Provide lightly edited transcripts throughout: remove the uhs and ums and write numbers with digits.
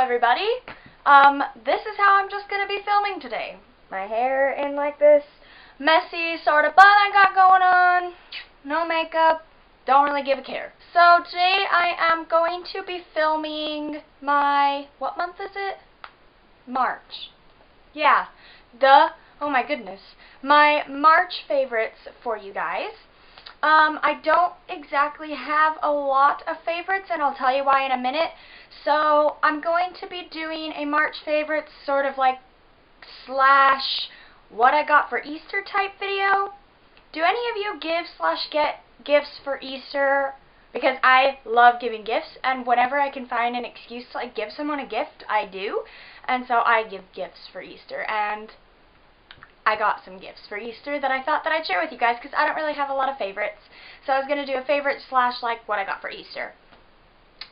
everybody. This is how I'm just going to be filming today. My hair in like this messy sort of bun I got going on. No makeup. Don't really give a care. So today I am going to be filming my, what month is it? March. Yeah. Oh my goodness. My March favorites for you guys. I don't exactly have a lot of favorites, and I'll tell you why in a minute. So I'm going to be doing a March favorites sort of like slash what I got for Easter type video. Do any of you give/get gifts for Easter? Because I love giving gifts, and whenever I can find an excuse to like give someone a gift, I do. And so I give gifts for Easter, and I got some gifts for Easter that I thought that I'd share with you guys because I don't really have a lot of favorites. So I was going to do a favorite slash like what I got for Easter.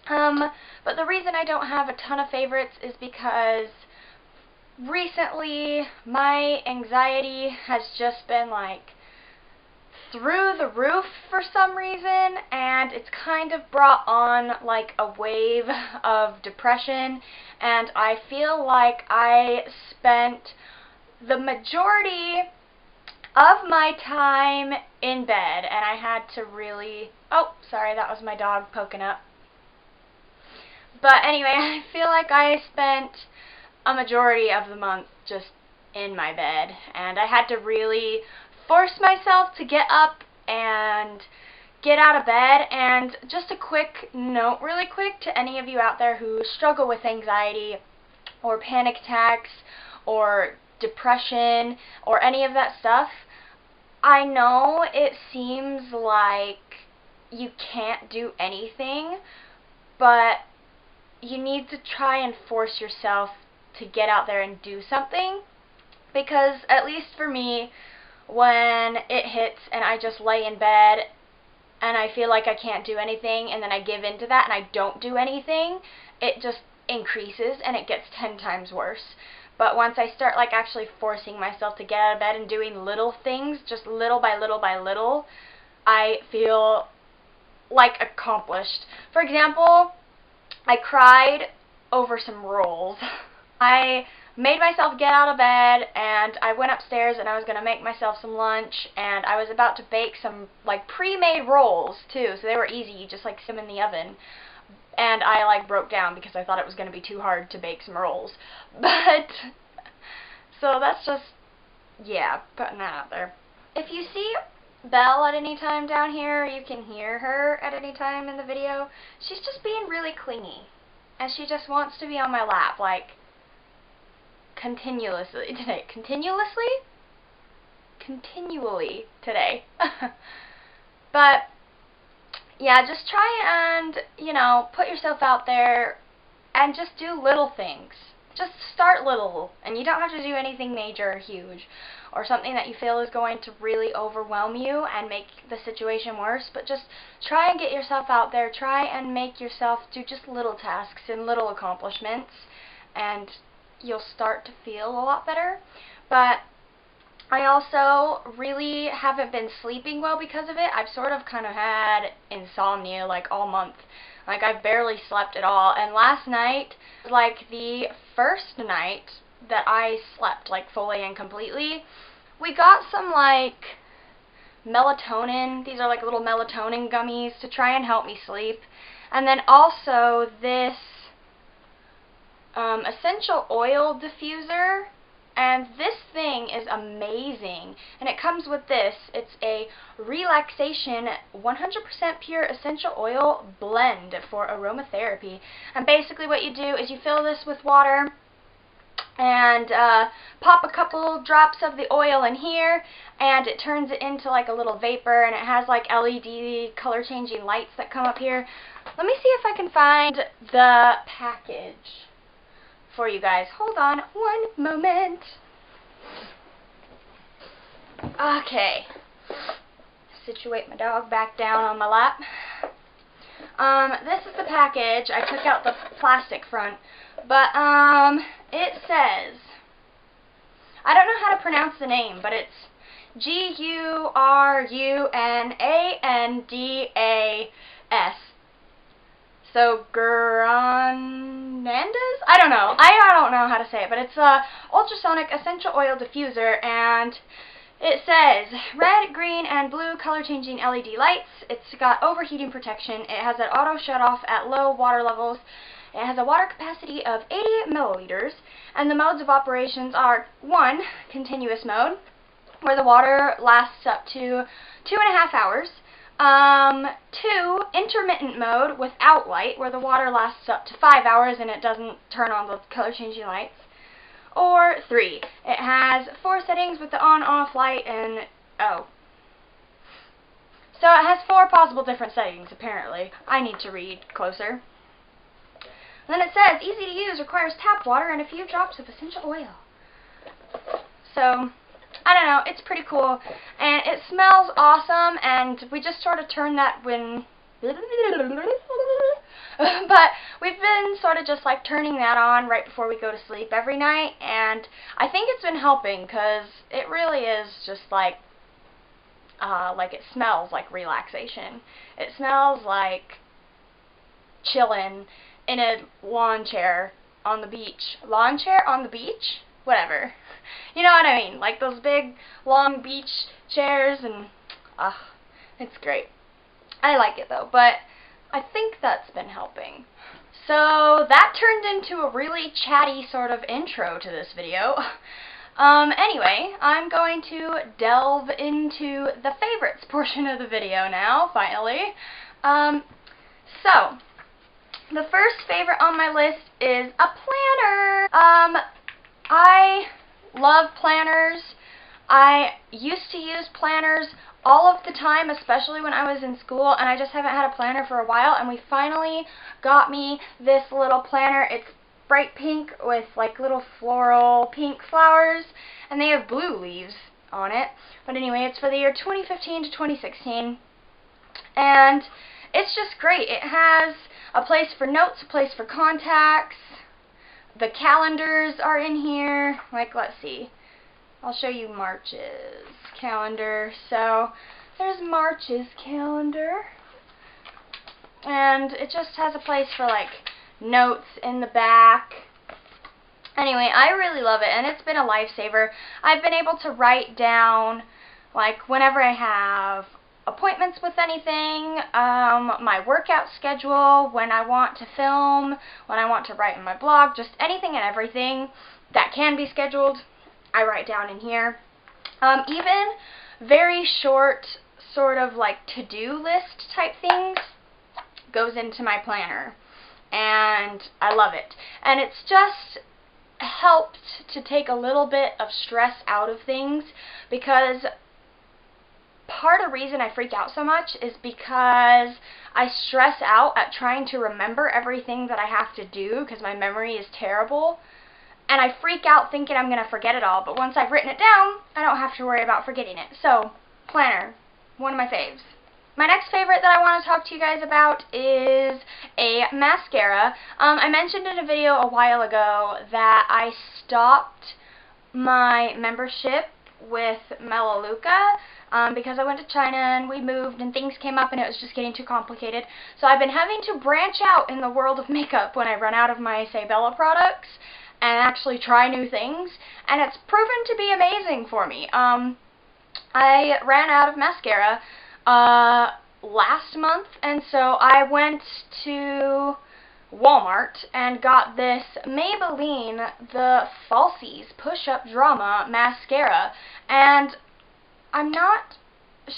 But the reason I don't have a ton of favorites is because recently my anxiety has just been like through the roof for some reason, and it's kind of brought on like a wave of depression, and I feel like I spent the majority of my time in bed, and I had to really, oh, sorry, that was my dog poking up. But anyway, I feel like I spent a majority of the month just in my bed, and I had to really force myself to get up and get out of bed. And just a quick note, really quick, to any of you out there who struggle with anxiety or panic attacks or depression or any of that stuff, I know it seems like you can't do anything, but you need to try and force yourself to get out there and do something, because at least for me, when it hits and I just lay in bed and I feel like I can't do anything, and then I give into that and I don't do anything, it just increases and it gets 10 times worse. But once I start like actually forcing myself to get out of bed and doing little things, just little by little by little, I feel like accomplished. For example, I cried over some rolls. I made myself get out of bed, and I went upstairs and I was going to make myself some lunch, and I was about to bake some like pre-made rolls too, so they were easy. You just like sit them in the oven. And I like broke down because I thought it was going to be too hard to bake some rolls. But, so that's just, yeah, putting that out there. If you see Belle at any time down here, you can hear her at any time in the video. She's just being really clingy. And she just wants to be on my lap, like, continuously today. Continually today. But yeah, just try and, you know, put yourself out there and just do little things. Just start little, and you don't have to do anything major or huge or something that you feel is going to really overwhelm you and make the situation worse, but just try and get yourself out there. Try and make yourself do just little tasks and little accomplishments, and you'll start to feel a lot better. But I also really haven't been sleeping well because of it. I've sort of kind of had insomnia like all month. Like I've barely slept at all. And last night was like the first night that I slept like fully and completely. We got some like melatonin. These are like little melatonin gummies to try and help me sleep. And then also this essential oil diffuser. And this thing is amazing, and it comes with this. It's a relaxation 100% pure essential oil blend for aromatherapy. And basically what you do is you fill this with water and pop a couple drops of the oil in here, and it turns it into like a little vapor, and it has like LED color changing lights that come up here. Let me see if I can find the package for you guys. Hold on one moment. Okay. Situate my dog back down on my lap. This is the package. I took out the plastic front, but it says, I don't know how to pronounce the name, but it's G-U-R-U-N-A-N-D-A-S. So Granandez? I don't know. I don't know how to say it, but it's a ultrasonic essential oil diffuser, and it says red, green, and blue color changing LED lights. It's got overheating protection. It has an auto shut off at low water levels. It has a water capacity of 80 milliliters, and the modes of operations are 1, continuous mode, where the water lasts up to 2.5 hours. 2, intermittent mode without light, where the water lasts up to 5 hours and it doesn't turn on the color changing lights. Or 3, it has 4 settings with the on-off light and, so it has 4 possible different settings, apparently. I need to read closer. Then it says, easy to use, requires tap water and a few drops of essential oil. So, I don't know, it's pretty cool, and it smells awesome, and we just sort of turn that when, but we've been sort of just like turning that on right before we go to sleep every night, and I think it's been helping, because it really is just like it smells like relaxation. It smells like chilling in a lawn chair on the beach. Lawn chair on the beach? Whatever. You know what I mean? Like those big, long beach chairs, and it's great. I like it though, but I think that's been helping. So that turned into a really chatty sort of intro to this video. Anyway, I'm going to delve into the favorites portion of the video now, finally. So, the first favorite on my list is a planner. I love planners. I used to use planners all of the time, especially when I was in school, and I just haven't had a planner for a while, and we finally got me this little planner. It's bright pink with like little floral pink flowers, and they have blue leaves on it. But anyway, it's for the year 2015 to 2016, and it's just great. It has a place for notes, a place for contacts. The calendars are in here. Like, let's see. I'll show you March's calendar. So, there's March's calendar. And it just has a place for, like, notes in the back. Anyway, I really love it, and it's been a lifesaver. I've been able to write down, like, whenever I have appointments with anything, my workout schedule, when I want to film, when I want to write in my blog, just anything and everything that can be scheduled, I write down in here. Even very short, sort of like to-do list type things goes into my planner, and I love it. And it's just helped to take a little bit of stress out of things, because part of the reason I freak out so much is because I stress out at trying to remember everything that I have to do, because my memory is terrible, and I freak out thinking I'm going to forget it all, but once I've written it down, I don't have to worry about forgetting it. So, planner, one of my faves. My next favorite that I want to talk to you guys about is a mascara. I mentioned in a video a while ago that I stopped my membership with Melaleuca because I went to China and we moved and things came up and it was just getting too complicated. So I've been having to branch out in the world of makeup when I run out of my Sabella products and actually try new things, and it's proven to be amazing for me. I ran out of mascara last month, and so I went to Walmart and got this Maybelline The Falsies Push-Up Drama Mascara, and I'm not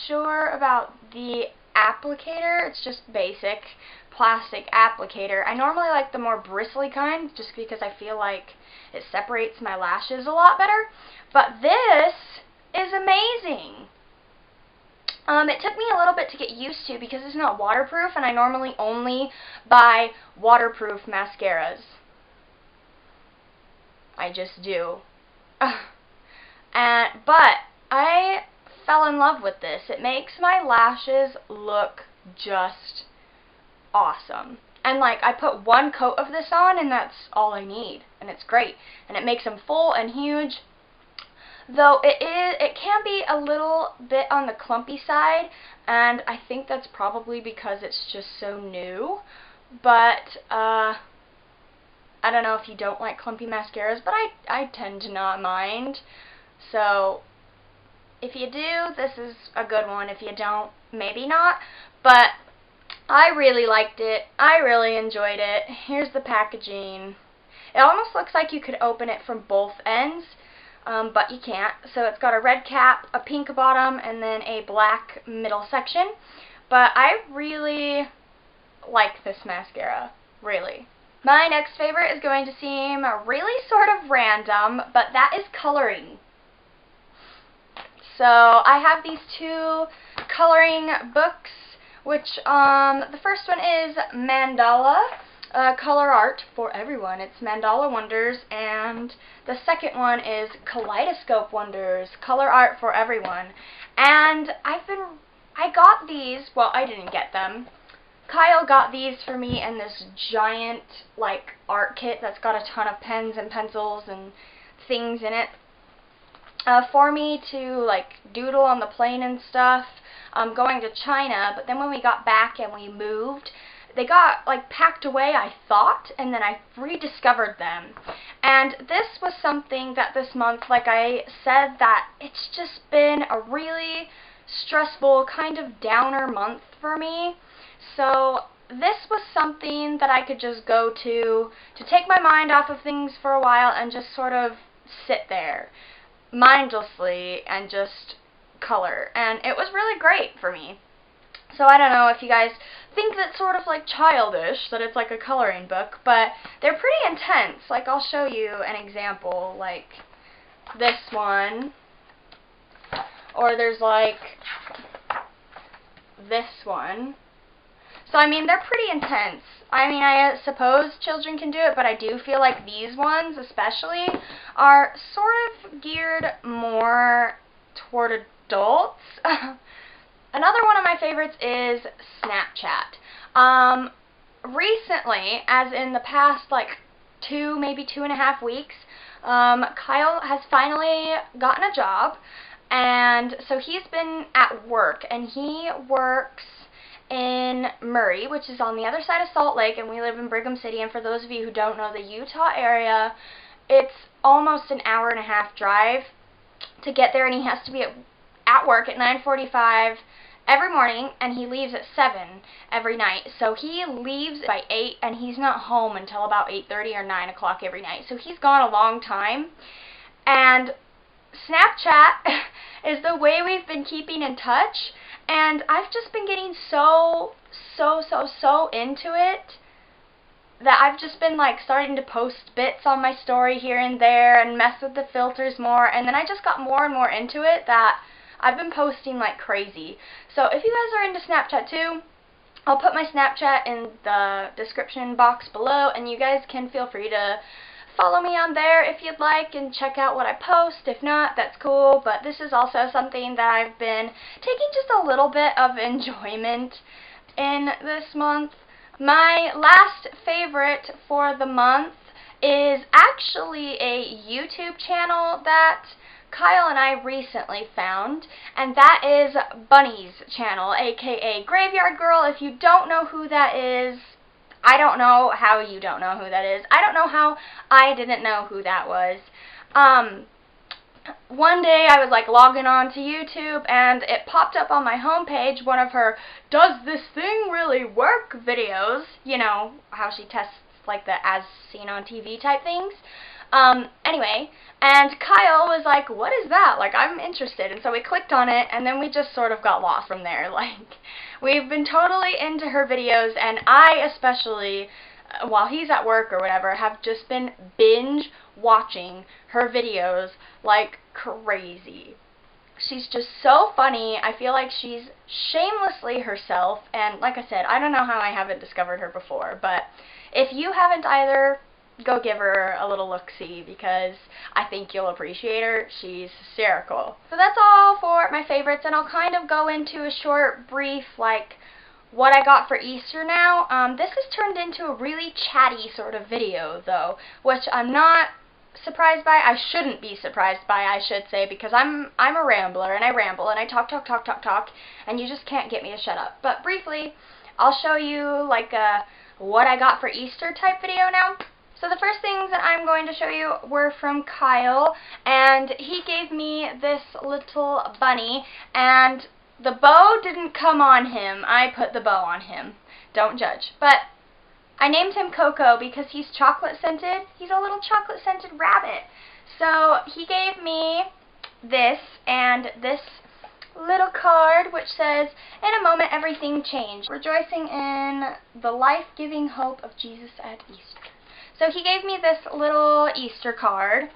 sure about the applicator. It's just basic plastic applicator. I normally like the more bristly kind just because I feel like it separates my lashes a lot better, but this is amazing. It took me a little bit to get used to because it's not waterproof, and I normally only buy waterproof mascaras. I just do. But I fell in love with this. It makes my lashes look just awesome. And like, I put one coat of this on and that's all I need, and it's great. And it makes them full and huge. Though it can be a little bit on the clumpy side, and I think that's probably because it's just so new. but I don't know if you don't like clumpy mascaras, but I tend to not mind. So if you do, this is a good one. If you don't, maybe not. But I really liked it. I really enjoyed it. Here's the packaging. It almost looks like you could open it from both ends, but you can't. So it's got a red cap, a pink bottom, and then a black middle section. But I really like this mascara, really. My next favorite is going to seem really sort of random, but that is coloring. So I have these two coloring books, which the first one is Mandala Color Art for Everyone. It's Mandala Wonders, and the second one is Kaleidoscope Wonders, Color Art for Everyone. And I got these, well, I didn't get them. Kyle got these for me in this giant, like, art kit that's got a ton of pens and pencils and things in it. For me to, like, doodle on the plane and stuff, going to China, but then when we got back and we moved, they got, like, packed away, I thought, and then I rediscovered them. And this was something that this month, like I said, that it's just been a really stressful, kind of downer month for me. So this was something that I could just go to take my mind off of things for a while and just sort of sit there mindlessly and just color, and it was really great for me. So I don't know if you guys think that's sort of like childish, that it's like a coloring book, but they're pretty intense. Like, I'll show you an example, like this one, or there's like this one. So I mean, they're pretty intense. I mean, I suppose children can do it, but I do feel like these ones especially are sort of geared more toward adults. Another one of my favorites is Snapchat. Recently, as in the past like maybe 2.5 weeks, Kyle has finally gotten a job, and so he's been at work, and he works in Murray, which is on the other side of Salt Lake, and we live in Brigham City. And for those of you who don't know the Utah area, it's almost an 1.5-hour drive to get there, and he has to be at work at 9:45 every morning, and he leaves at 7 every night. So he leaves by 8, and he's not home until about 8:30 or 9 o'clock every night. So he's gone a long time, and Snapchat is the way we've been keeping in touch. And I've just been getting so into it that I've just been like starting to post bits on my story here and there and mess with the filters more. And then I just got more and more into it that I've been posting like crazy. So if you guys are into Snapchat too, I'll put my Snapchat in the description box below, and you guys can feel free to follow me on there if you'd like and check out what I post. If not, that's cool, but this is also something that I've been taking just a little bit of enjoyment in this month. My last favorite for the month is actually a YouTube channel that Kyle and I recently found, and that is Bunny's channel, aka Graveyard Girl. If you don't know who that is, I don't know how you don't know who that is. I don't know how I didn't know who that was. One day I was like logging on to YouTube, and it popped up on my homepage one of her "Does this thing really work?" videos. You know, how she tests like the as seen on TV type things. Anyway, and Kyle was like, "What is that? Like, I'm interested." And so we clicked on it, and then we just sort of got lost from there. Like, we've been totally into her videos, and I especially, while he's at work or whatever, have just been binge watching her videos like crazy. She's just so funny. I feel like she's shamelessly herself, and like I said, I don't know how I haven't discovered her before, but if you haven't either, go give her a little look-see, because I think you'll appreciate her. She's hysterical. So that's all for my favorites, and I'll kind of go into a short, brief, like, what I got for Easter now. This has turned into a really chatty sort of video, though, which I'm not surprised by. I shouldn't be surprised by, I should say, because I'm a rambler, and I ramble, and I talk, and you just can't get me to shut up. But briefly, I'll show you, like, a what I got for Easter type video now. So the first things that I'm going to show you were from Kyle, and he gave me this little bunny, and the bow didn't come on him. I put the bow on him. Don't judge. But I named him Coco because he's chocolate scented. He's a little chocolate scented rabbit. So he gave me this and this little card which says, "In a moment everything changed, rejoicing in the life-giving hope of Jesus at Easter." So he gave me this little Easter card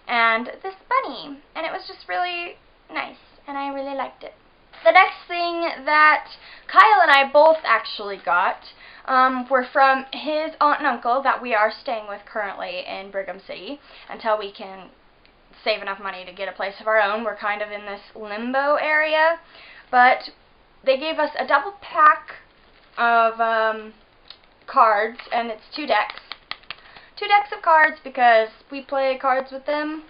and this bunny, and it was just really nice, and I really liked it. The next thing that Kyle and I both actually got were from his aunt and uncle that we are staying with currently in Brigham City until we can save enough money to get a place of our own. We're kind of in this limbo area, but they gave us a double pack of cards, and it's 2 decks. 2 decks of cards because we play cards with them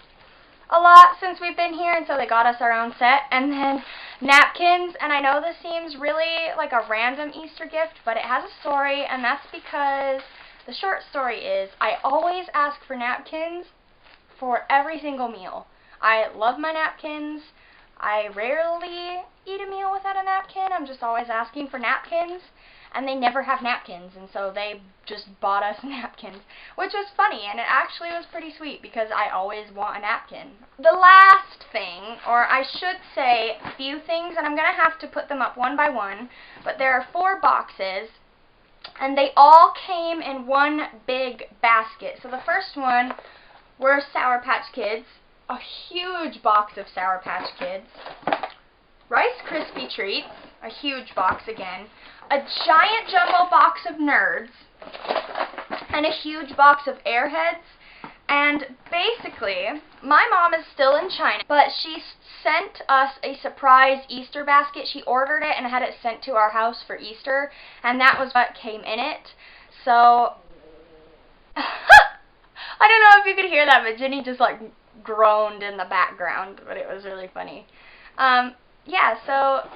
a lot since we've been here, and so they got us our own set. And then napkins, and I know this seems really like a random Easter gift, but it has a story, and that's because the short story is I always ask for napkins for every single meal. I love my napkins. I rarely eat a meal without a napkin. I'm just always asking for napkins, and they never have napkins, and so they just bought us napkins, which was funny, and it actually was pretty sweet because I always want a napkin. The last thing, or I should say a few things, and I'm going to have to put them up one by one, but there are 4 boxes, and they all came in one big basket. So the first one were Sour Patch Kids, a huge box of Sour Patch Kids, Rice Krispie Treats, a huge box again, a giant jumbo box of Nerds, and a huge box of Airheads. And basically, my mom is still in China, but she sent us a surprise Easter basket. She ordered it and had it sent to our house for Easter, and that was what came in it. So, I don't know if you could hear that, but Jenny just like groaned in the background, but it was really funny. Yeah, so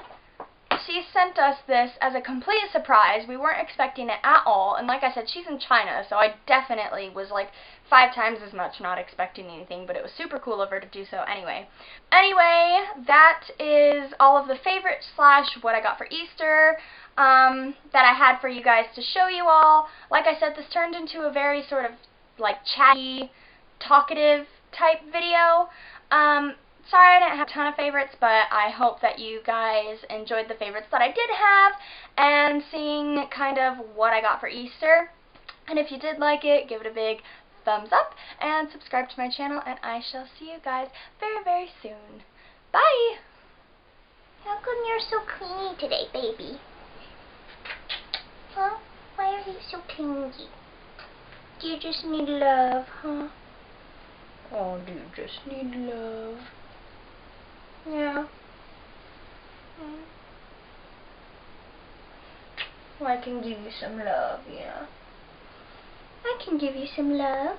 she sent us this as a complete surprise. We weren't expecting it at all, and like I said, she's in China, so I definitely was like 5 times as much not expecting anything, but it was super cool of her to do so anyway. Anyway, that is all of the favorites / what I got for Easter that I had for you guys to show you all. Like I said, this turned into a very sort of like chatty, talkative type video. Sorry I didn't have a ton of favorites, but I hope that you guys enjoyed the favorites that I did have and seeing kind of what I got for Easter. And if you did like it, give it a big thumbs up and subscribe to my channel, and I shall see you guys very, very soon. Bye! How come you're so clingy today, baby? Huh? Why are you so clingy? Do you just need love, huh? Oh, do you just need love? Yeah. Well, I can give you some love, yeah. I can give you some love.